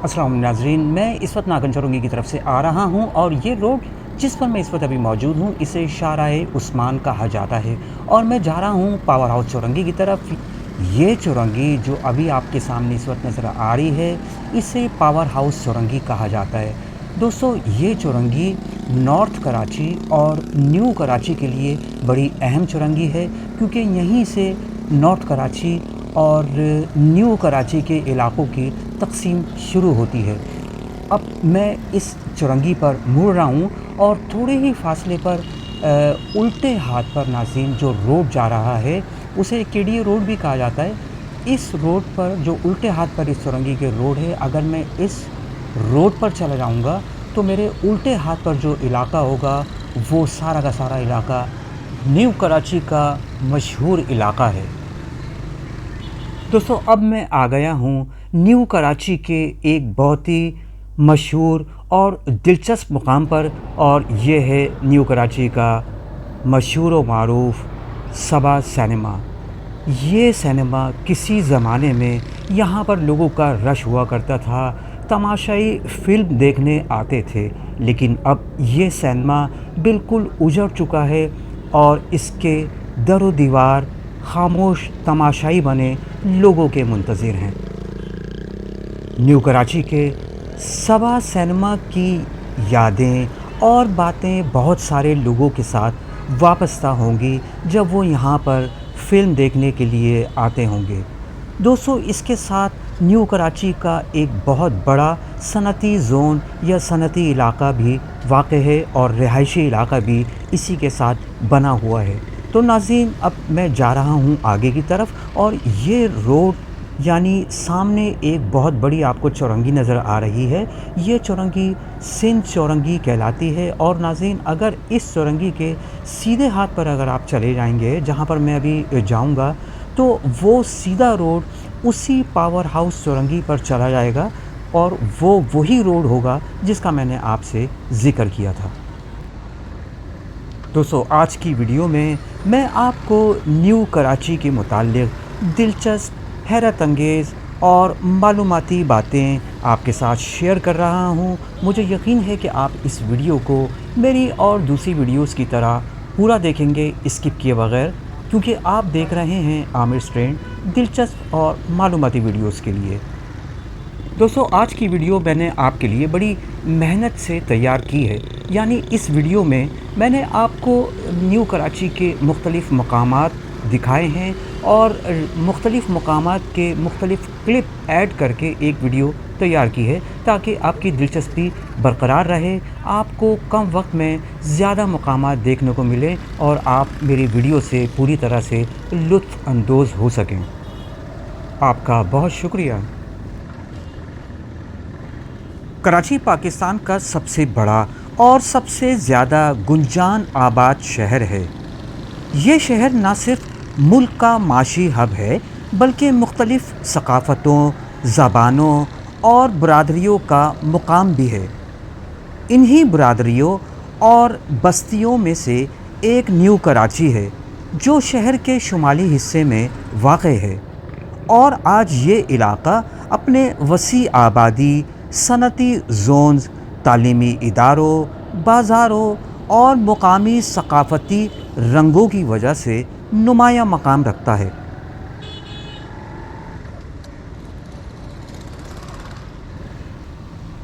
अस्सलाम नाज़रीन, मैं इस वक्त नागन चौरंगी की तरफ से आ रहा हूँ और ये रोड जिस पर मैं इस वक्त अभी मौजूद हूँ इसे शाहराह उस्मान कहा जाता है और मैं जा रहा हूँ पावर हाउस चौरंगी की तरफ। ये चौरंगी जो अभी आपके सामने इस वक्त नज़र आ रही है इसे पावर हाउस चौरंगी कहा जाता है। दोस्तों, ये चौरंगी नॉर्थ कराची और न्यू कराची के लिए बड़ी अहम चौरंगी है क्योंकि यहीं से नॉर्थ कराची और न्यू कराची के इलाक़ों की तकसीम शुरू होती है। अब मैं इस चौरंगी पर मुड़ रहा हूँ और थोड़े ही फासले पर उल्टे हाथ पर नाज़रीन जो रोड जा रहा है उसे केडीए रोड भी कहा जाता है। इस रोड पर जो उल्टे हाथ पर इस चौरंगी के रोड है, अगर मैं इस रोड पर चला जाऊँगा तो मेरे उल्टे हाथ पर जो इलाका होगा वो सारा का सारा इलाका न्यू कराची का मशहूर इलाका है। दोस्तों, अब मैं आ गया हूँ न्यू कराची के एक बहुत ही मशहूर और दिलचस्प मुकाम पर और ये है न्यू कराची का मशहूर व मारूफ़ सबा सिनेमा। ये सिनेमा किसी ज़माने में यहाँ पर लोगों का रश हुआ करता था, तमाशाई फ़िल्म देखने आते थे, लेकिन अब ये सिनेमा बिल्कुल उजड़ चुका है और इसके दरो दीवार खामोश तमाशाई बने लोगों के मुंतज़िर हैं। न्यू कराची के सबा सिनेमा की यादें और बातें बहुत सारे लोगों के साथ वाबस्ता होंगी जब वो यहाँ पर फ़िल्म देखने के लिए आते होंगे। दोस्तों, इसके साथ न्यू कराची का एक बहुत बड़ा सनती ज़ोन या सनती इलाका भी वाक़ है और रिहायशी इलाका भी इसी के साथ बना हुआ है। तो नाज़रीन, अब मैं जा रहा हूँ आगे की तरफ और ये रोड यानी सामने एक बहुत बड़ी आपको चौरंगी नज़र आ रही है। ये चौरंगी सिंध चौरंगी कहलाती है और नाज़रीन, अगर इस चौरंगी के सीधे हाथ पर अगर आप चले जाएंगे जहाँ पर मैं अभी जाऊँगा तो वो सीधा रोड उसी पावर हाउस चौरंगी पर चला जाएगा और वो वही रोड होगा जिसका मैंने आपसे ज़िक्र किया था। दोस्तों, आज की वीडियो में मैं आपको न्यू कराची के मुताल्लिक़ दिलचस्प, हैरत अंगेज़ और मालूमाती बातें आपके साथ शेयर कर रहा हूं। मुझे यकीन है कि आप इस वीडियो को मेरी और दूसरी वीडियोस की तरह पूरा देखेंगे स्किप किए बगैर, क्योंकि आप देख रहे हैं आमिर स्ट्रेंड दिलचस्प और मालूमाती वीडियोस के लिए। दोस्तों, आज की वीडियो मैंने आपके लिए बड़ी मेहनत से तैयार की है। यानी इस वीडियो में मैंने आपको न्यू कराची के मुख्तलिफ़ मकामात दिखाए हैं और मुख्तलिफ़ मकामात के मुख्तलिफ़ क्लिप ऐड करके एक वीडियो तैयार की है ताकि आपकी दिलचस्पी बरकरार रहे, आपको कम वक्त में ज़्यादा मकामात देखने को मिले और आप मेरी वीडियो से पूरी तरह से लुत्फ़ अंदोज़ हो सकें। आपका बहुत शुक्रिया। कराची पाकिस्तान का सबसे बड़ा और सबसे ज़्यादा गुंजान आबाद शहर है। ये शहर न सिर्फ मुल्क का माशी हब है बल्कि मुख्तलिफ़ सकाफ़तों, ज़बानों और बरादरियों का मुकाम भी है। इन्हीं बरादरियों और बस्तियों में से एक न्यू कराची है जो शहर के शुमाली हिस्से में वाक़ है और आज ये इलाक़ा अपने वसी आबादी, सनती जोन्स, तालीमी इदारों, बाज़ारों और मुकामी सकाफ़ती रंगों की वजह से नुमाया मकाम रखता है।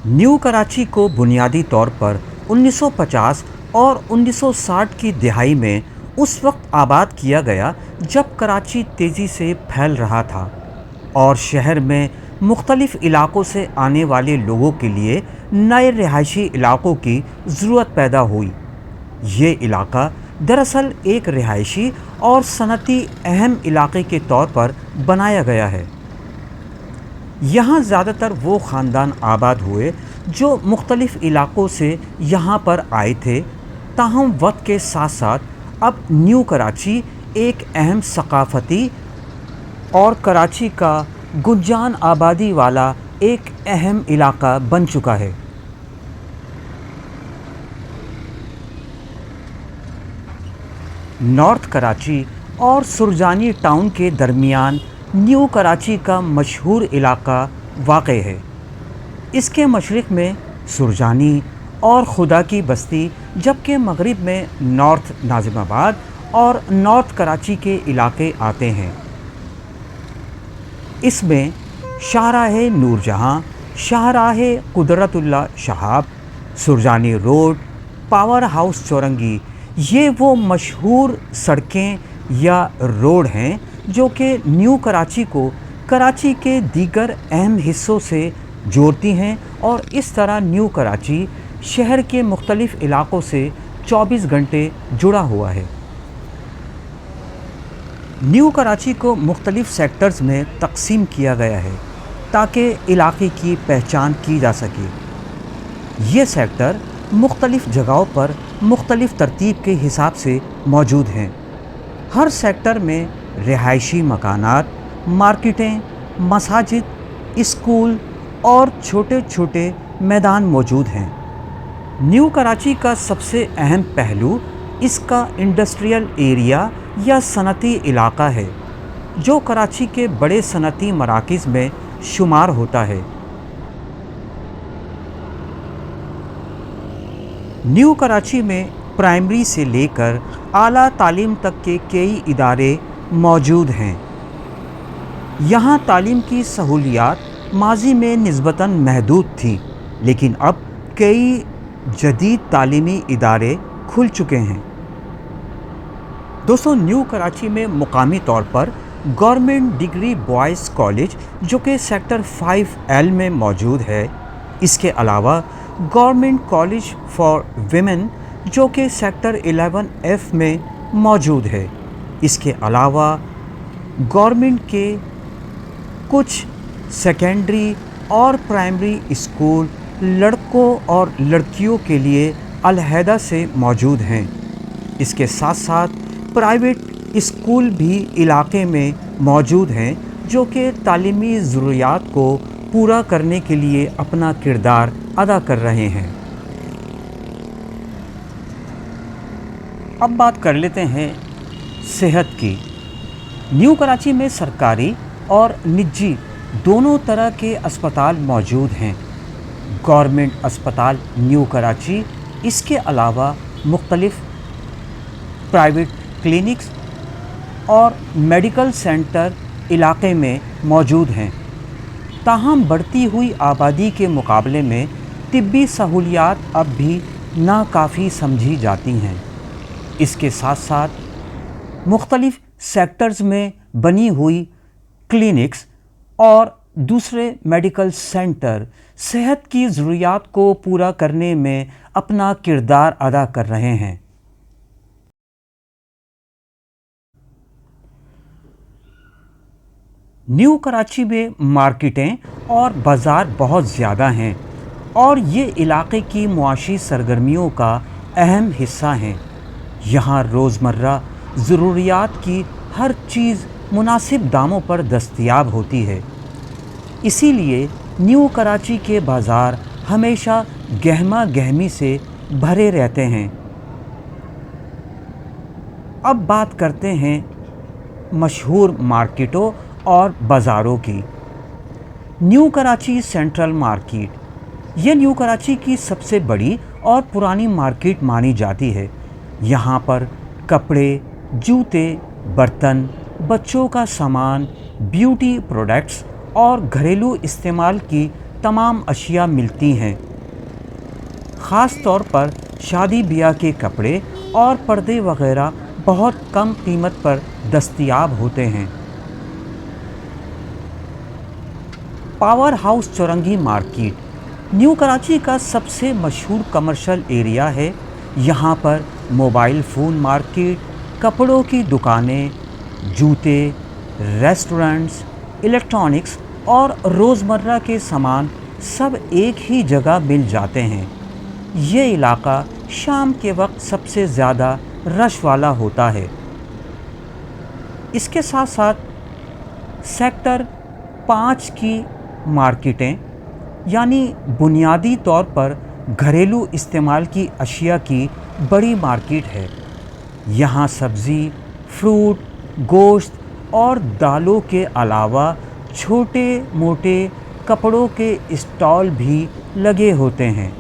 न्यू कराची को बुनियादी तौर पर 1950 और 1960 की दिहाई में उस वक्त आबाद किया गया जब कराची तेज़ी से फैल रहा था और शहर में मुख्तलिफ़ इलाक़ों से आने वाले लोगों के लिए नए रिहायशी इलाक़ों की ज़रूरत पैदा हुई। ये इलाक़ा दरअसल एक रिहायशी और सनती अहम इलाक़े के तौर पर बनाया गया है। यहाँ ज़्यादातर वो ख़ानदान आबाद हुए जो मुख्तलिफ़ इलाक़ों से यहाँ पर आए थे। ताहम वक्त के साथ साथ अब न्यू कराची एक अहम सकाफ़ती और कराची का गुंजान आबादी वाला एक अहम इलाक़ा बन चुका है। नॉर्थ कराची और सुरजानी टाउन के दरमियान न्यू कराची का मशहूर इलाका वाक़ है। اس کے مشرق میں سرجانی اور خدا کی بستی، جبکہ مغرب میں نارتھ ناظم آباد اور نارتھ کراچی کے علاقے آتے ہیں۔ اس میں شاہراہ نور جہاں، شاہراہ قدرت اللہ شہاب، سرجانی روڈ، پاور ہاؤس چورنگی، یہ وہ مشہور سڑکیں یا روڈ ہیں جو کہ نیو کراچی کو کراچی کے دیگر اہم حصوں سے جوڑتی ہیں، اور اس طرح نیو کراچی شہر کے مختلف علاقوں سے 24 گھنٹے جڑا ہوا ہے۔ نیو کراچی کو مختلف سیکٹرز میں تقسیم کیا گیا ہے تاکہ علاقے کی پہچان کی جا سکے۔ یہ سیکٹر مختلف جگہوں پر مختلف ترتیب کے حساب سے موجود ہیں۔ ہر سیکٹر میں رہائشی مکانات، مارکیٹیں، مساجد، اسکول اور چھوٹے چھوٹے میدان موجود ہیں۔ نیو کراچی کا سب سے اہم پہلو اس کا انڈسٹریل ایریا یا صنعتی علاقہ ہے، جو کراچی کے بڑے صنعتی مراکز میں شمار ہوتا ہے۔ نیو کراچی میں پرائمری سے لے کر اعلیٰ تعلیم تک کے کئی ادارے موجود ہیں۔ یہاں تعلیم کی سہولیات ماضی میں نسبتاً محدود تھیں، لیکن اب کئی جدید تعلیمی ادارے کھل چکے ہیں۔ دوستو، نیو کراچی میں مقامی طور پر گورنمنٹ ڈگری بوائز کالج جو کہ سیکٹر 5L میں موجود ہے، اس کے علاوہ گورنمنٹ کالج فار ویمن جو کہ سیکٹر 11F میں موجود ہے۔ اس کے علاوہ گورنمنٹ کے کچھ سیکنڈری اور پرائمری اسکول لڑکوں اور لڑکیوں کے لیے علیحدہ سے موجود ہیں۔ اس کے ساتھ ساتھ پرائیویٹ اسکول بھی علاقے میں موجود ہیں جو کہ تعلیمی ضروریات کو پورا کرنے کے لیے اپنا کردار ادا کر رہے ہیں۔ اب بات کر لیتے ہیں صحت کی۔ نیو کراچی میں سرکاری اور نجی دونوں طرح کے اسپتال موجود ہیں۔ گورنمنٹ اسپتال نیو کراچی، اس کے علاوہ مختلف پرائیویٹ کلینکس اور میڈیکل سینٹر علاقے میں موجود ہیں۔ تاہم بڑھتی ہوئی آبادی کے مقابلے میں طبی سہولیات اب بھی ناکافی سمجھی جاتی ہیں۔ اس کے ساتھ ساتھ مختلف سیکٹرز میں بنی ہوئی کلینکس اور دوسرے میڈیکل سینٹر صحت کی ضروریات کو پورا کرنے میں اپنا کردار ادا کر رہے ہیں۔ نیو کراچی میں مارکیٹیں اور بازار بہت زیادہ ہیں اور یہ علاقے کی معاشی سرگرمیوں کا اہم حصہ ہیں۔ یہاں روزمرہ ضروریات کی ہر چیز مناسب داموں پر دستیاب ہوتی ہے، اسی لیے نیو کراچی کے بازار ہمیشہ گہما گہمی سے بھرے رہتے ہیں۔ اب بات کرتے ہیں مشہور مارکیٹوں اور بازاروں کی۔ نیو کراچی سینٹرل مارکیٹ، یہ نیو کراچی کی سب سے بڑی اور پرانی مارکیٹ مانی جاتی ہے۔ یہاں پر کپڑے، جوتے، برتن، بچوں کا سامان، بیوٹی پروڈکٹس اور گھریلو استعمال کی تمام اشیاء ملتی ہیں۔ خاص طور پر شادی بیاہ کے کپڑے اور پردے وغیرہ بہت کم قیمت پر دستیاب ہوتے ہیں۔ Power house چورنگی market new Karachi کا سب سے مشہور کمرشل ایریا ہے۔ یہاں پر موبائل فون مارکیٹ، کپڑوں کی دکانیں، جوتے، ریسٹورنٹس، الیکٹرانکس اور روزمرہ کے سامان سب ایک ہی جگہ مل جاتے ہیں۔ یہ علاقہ شام کے وقت سب سے زیادہ رش والا ہوتا ہے۔ اس کے ساتھ ساتھ سیکٹر 5 کی مارکیٹیں، یعنی بنیادی طور پر گھریلو استعمال کی اشیاء کی بڑی مارکیٹ ہے۔ یہاں سبزی، فروٹ، گوشت اور دالوں کے علاوہ چھوٹے موٹے कपड़ों के स्टॉल भी लगे होते हैं।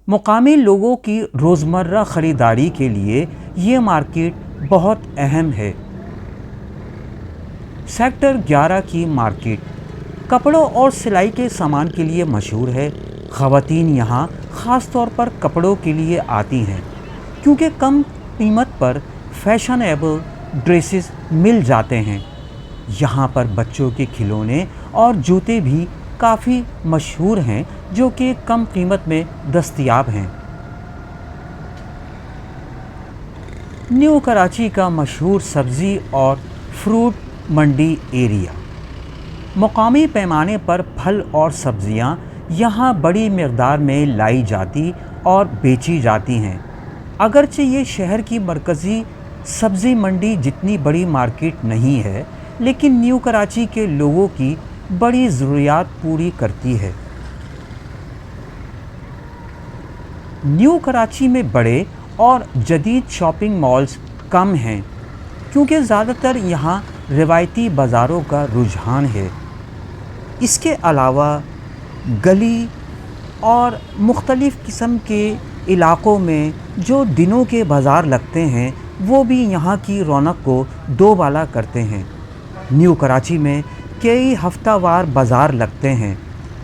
मुकामी लोगों की रोज़मर्रा ख़रीदारी के लिए ये मार्केट बहुत अहम है। सेक्टर 11 की मार्केट कपड़ों और सिलाई के सामान के लिए मशहूर है। ख़वातीन यहाँ ख़ास तौर पर कपड़ों के लिए आती हैं क्योंकि कम कीमत पर फैशनेबल ड्रेसेस मिल जाते हैं। यहाँ पर बच्चों के खिलौने और जूते भी काफ़ी मशहूर हैं जो कि कम कीमत में दस्तयाब हैं। न्यू कराची का मशहूर सब्ज़ी और फ्रूट मंडी एरिया। मुकामी पैमाने पर फल और सब्ज़ियाँ यहाँ बड़ी मकदार में लाई जाती और बेची जाती हैं। अगरचे ये शहर की मरकज़ी सब्ज़ी मंडी जितनी बड़ी मार्केट नहीं है, लेकिन न्यू कराची के लोगों की बड़ी ज़रूरियात पूरी करती है। न्यू कराची में बड़े और जदीद शॉपिंग मॉल्स कम हैं क्योंकि ज़्यादातर यहाँ रिवायती बाज़ारों का रुझान है। इसके अलावा गली और मुख्तलिफ़ किस्म के इलाक़ों में जो दिनों के बाज़ार लगते हैं वो भी यहाँ की रौनक को दोबाला करते हैं। न्यू कराची में कई हफ्तावार बाज़ार लगते हैं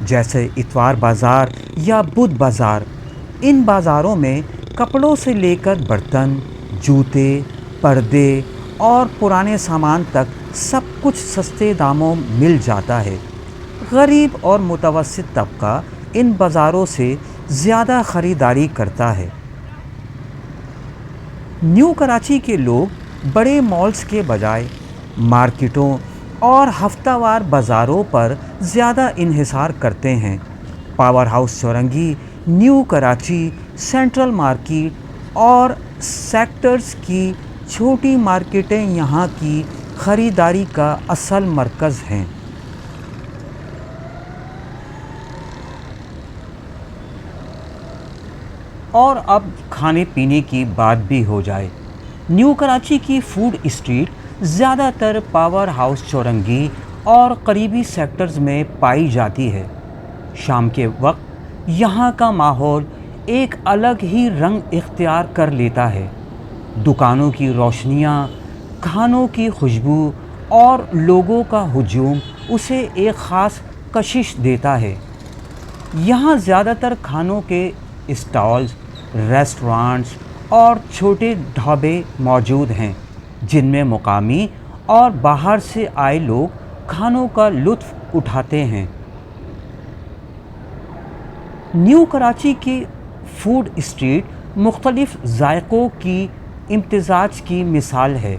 जैसे इतवार बाज़ार या बुध बाज़ार। इन बाज़ारों में कपड़ों से लेकर बर्तन, जूते, पर्दे और पुराने सामान तक सब कुछ सस्ते दामों मिल जाता है। गरीब और मुतवस्सित तबका इन बाज़ारों से ज़्यादा ख़रीदारी करता है। न्यू कराची के लोग बड़े मॉल्स के बजाय मार्केटों और हफ्तावार बाज़ारों पर ज़्यादा इन्हिसार करते हैं। Power house Chowrangi, New Karachi, central market और सेक्टर्स की छोटी मार्केटें यहाँ की ख़रीदारी का असल मरकज़ हैं। और अब खाने पीने की बात भी हो जाए। न्यू कराची की फूड स्ट्रीट ज़्यादातर पावर हाउस चौरंगी और करीबी सेक्टर्स में पाई जाती है। शाम के वक्त यहाँ का माहौल एक अलग ही रंग इख्तियार कर लेता है। दुकानों की रोशनियाँ, खानों की खुशबू और लोगों का हुजूम उसे एक ख़ास कशिश देता है। यहाँ ज़्यादातर खानों के स्टॉल्स, रेस्टोरेंट्स और छोटे ढाबे मौजूद हैं जिनमें मुकामी और बाहर से आए लोग खानों का लुत्फ़ उठाते हैं। न्यू कराची की फूड स्ट्रीट मुख्तलिफ़ ज़ायक़ों की इम्तिज़ाज की मिसाल है।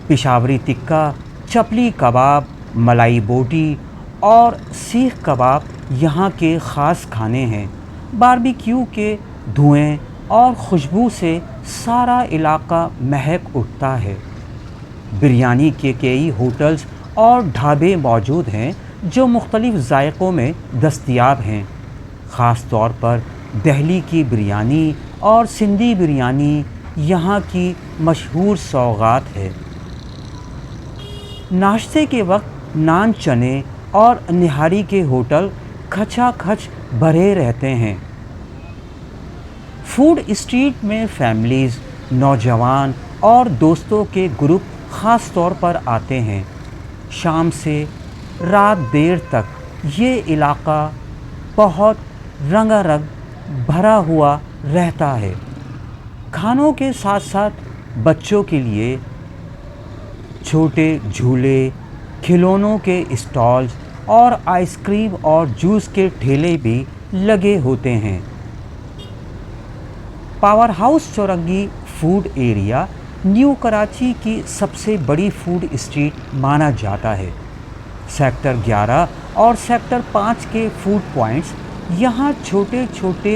पिशावरी टिक्का, चपली कबाब, मलाई बोटी और सीख कबाब यहाँ के ख़ास खाने हैं। बारबेक्यू के धुएं और खुशबू से सारा इलाका महक उठता है। बिरयानी के कई होटल्स और ढाबे मौजूद हैं जो मुख्तलिफ़ ज़ायक़ों में दस्तयाब हैं। ख़ास तौर पर दिल्ली की बिरयानी और सिंधी बिरयानी यहाँ की मशहूर सौगात है। नाश्ते के वक्त नान, चने और निहारी के होटल खचाखच भरे रहते हैं। फूड स्ट्रीट में फैमिलीज़, नौजवान और दोस्तों के ग्रुप ख़ास तौर पर आते हैं। शाम से रात देर तक ये इलाका बहुत रंगारंग भरा हुआ रहता है। खानों के साथ साथ बच्चों के लिए छोटे झूले, खिलौनों के स्टॉल्स और आइसक्रीम और जूस के ठेले भी लगे होते हैं। Power house Chowrangi food area New Karachi की सबसे बड़ी फूड स्ट्रीट माना जाता है। सेक्टर 11 और सेक्टर 5 के फूड पॉइंट्स यहाँ छोटे छोटे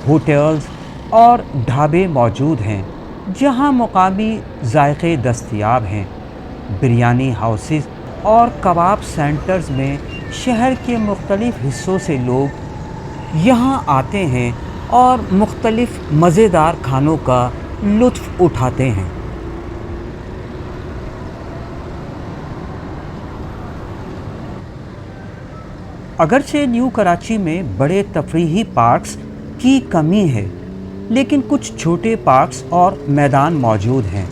होटल्स और ढाबे मौजूद हैं जहाँ मुकामी जायके दस्तयाब हैं। बिरयानी हाउसेस और कबाब सेंटर्स में शहर के मुख्तलिफ़ हिस्सों से लोग यहाँ आते हैं और मुख्तलिफ़ मज़ेदार खानों का लुत्फ़ उठाते हैं। اگرچہ نیو کراچی میں بڑے تفریحی پارکس کی کمی ہے، لیکن کچھ چھوٹے پارکس اور میدان موجود ہیں۔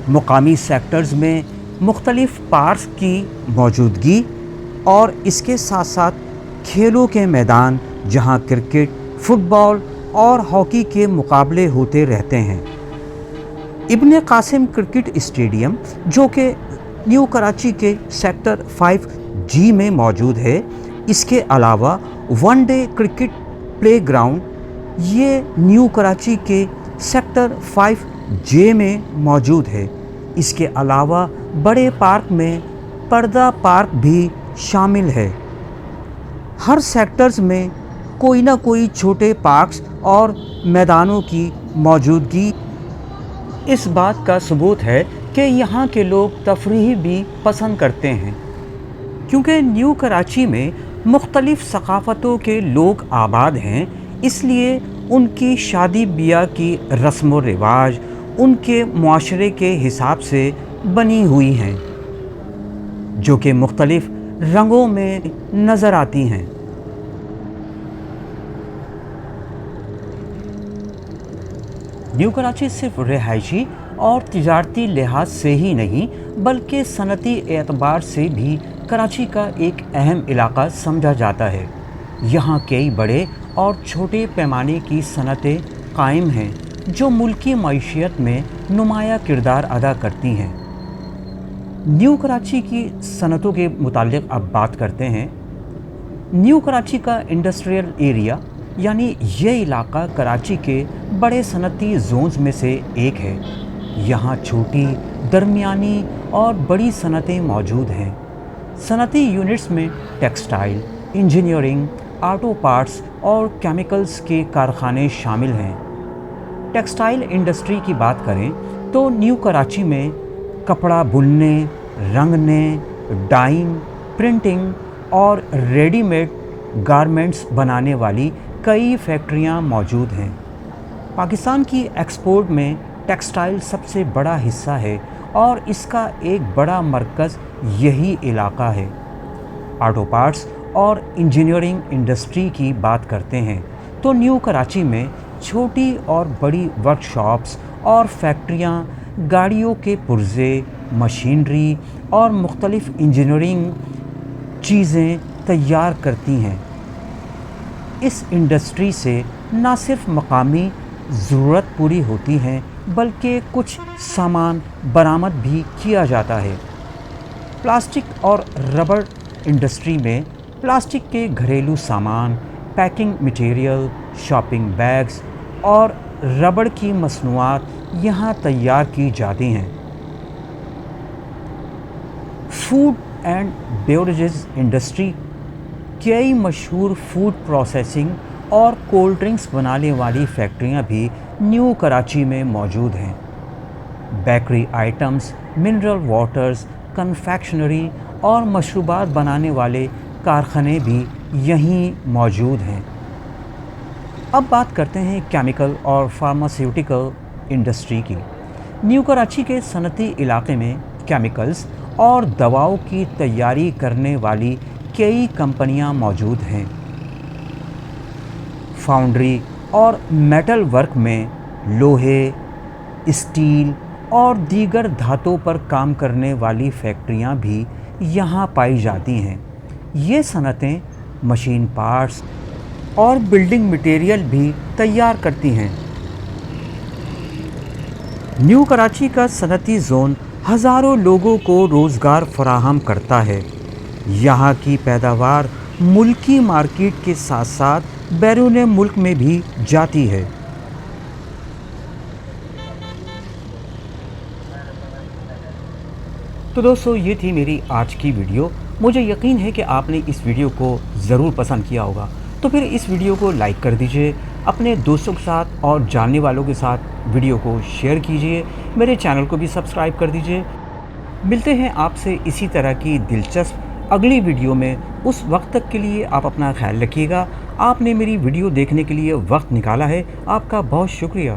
مقامی سیکٹرز میں مختلف پارکس کی موجودگی اور اس کے ساتھ ساتھ کھیلوں کے میدان جہاں کرکٹ، فٹ بال اور ہاکی کے مقابلے ہوتے رہتے ہیں۔ ابن قاسم کرکٹ اسٹیڈیم جو کہ نیو کراچی کے سیکٹر 5G میں موجود ہے، اس کے علاوہ one day cricket play ground یہ نیو کراچی کے سیکٹر 5J میں موجود ہے۔ اس کے علاوہ بڑے پارک میں پردہ پارک بھی شامل ہے۔ ہر سیکٹرز میں کوئی نہ کوئی چھوٹے پارکس اور میدانوں کی موجودگی اس بات کا ثبوت ہے کہ یہاں کے لوگ تفریح بھی پسند کرتے ہیں۔ کیونکہ نیو کراچی میں مختلف ثقافتوں کے لوگ آباد ہیں، اس لیے ان کی شادی بیاہ کی رسم و رواج ان کے معاشرے کے حساب سے بنی ہوئی ہیں، جو کہ مختلف رنگوں میں نظر آتی ہیں۔ نیو کراچی صرف رہائشی اور تجارتی لحاظ سے ہی نہیں بلکہ صنعتی اعتبار سے بھی کراچی کا ایک اہم علاقہ سمجھا جاتا ہے۔ یہاں کئی بڑے اور چھوٹے پیمانے کی صنعتیں قائم ہیں جو ملکی معیشت میں نمایاں کردار ادا کرتی ہیں۔ نیو کراچی کی صنعتوں کے متعلق اب بات کرتے ہیں۔ نیو کراچی کا انڈسٹریل ایریا یعنی یہ علاقہ کراچی کے بڑے صنعتی زونز میں سے ایک ہے۔ یہاں چھوٹی، درمیانی اور بڑی صنعتیں موجود ہیں۔ صنعتی یونٹس میں ٹیکسٹائل، انجینئرنگ، آٹو پارٹس اور کیمیکلز کے کارخانے شامل ہیں۔ ٹیکسٹائل انڈسٹری کی بات کریں تو نیو کراچی میں کپڑا بننے، رنگنے، ڈائنگ، پرنٹنگ اور ریڈی میڈ گارمنٹس بنانے والی کئی فیکٹریاں موجود ہیں۔ پاکستان کی ایکسپورٹ میں ٹیکسٹائل سب سے بڑا حصہ ہے اور اس کا ایک بڑا مرکز یہی علاقہ ہے۔ آٹو پارٹس اور انجینئرنگ انڈسٹری کی بات کرتے ہیں تو نیو کراچی میں چھوٹی اور بڑی ورکشاپس اور فیکٹریاں گاڑیوں کے پرزے، مشینری اور مختلف انجینئرنگ چیزیں تیار کرتی ہیں۔ اس انڈسٹری سے نہ صرف مقامی ضرورت پوری ہوتی ہے بلکہ کچھ سامان برآمد بھی کیا جاتا ہے۔ پلاسٹک اور ربڑ انڈسٹری میں پلاسٹک کے گھریلو سامان، پیکنگ مٹیریل، شاپنگ بیگز اور ربڑ کی مصنوعات یہاں تیار کی جاتی ہیں۔ فوڈ اینڈ بیوریجز انڈسٹری کئی مشہور فوڈ پروسیسنگ اور کولڈ ڈرنکس بنانے والی فیکٹریاں بھی نیو کراچی میں موجود ہیں۔ Bakery items, mineral waters, confectionery اور مشروبات بنانے والے کارخانے بھی یہیں موجود ہیں۔ اب بات کرتے ہیں کیمیکل اور فارماسیوٹیکل انڈسٹری کی۔ نیو کراچی کے صنعتی علاقے میں کیمیکلز اور دواؤں کی تیاری کرنے والی کئی کمپنیاں موجود ہیں۔ فاؤنڈری اور میٹل ورک میں لوہے، اسٹیل اور دیگر دھاتوں پر کام کرنے والی فیکٹریاں بھی یہاں پائی جاتی ہیں۔ یہ صنعتیں مشین پارٹس اور بلڈنگ مٹیریل بھی تیار کرتی ہیں۔ نیو کراچی کا صنعتی زون ہزاروں لوگوں کو روزگار فراہم کرتا ہے۔ یہاں کی پیداوار ملکی مارکیٹ کے ساتھ ساتھ بیرون ملک میں بھی جاتی ہے۔ تو دوستو، یہ تھی میری آج کی ویڈیو۔ مجھے یقین ہے کہ آپ نے اس ویڈیو کو ضرور پسند کیا ہوگا، تو پھر اس ویڈیو کو لائک کر دیجئے، اپنے دوستوں کے ساتھ اور جاننے والوں کے ساتھ ویڈیو کو شیئر کیجئے، میرے چینل کو بھی سبسکرائب کر دیجئے۔ ملتے ہیں آپ سے اسی طرح کی دلچسپ اگلی ویڈیو میں۔ اس وقت تک کے لیے آپ اپنا خیال رکھیے گا۔ آپ نے میری ویڈیو دیکھنے کے لیے وقت نکالا ہے، آپ کا بہت شکریہ۔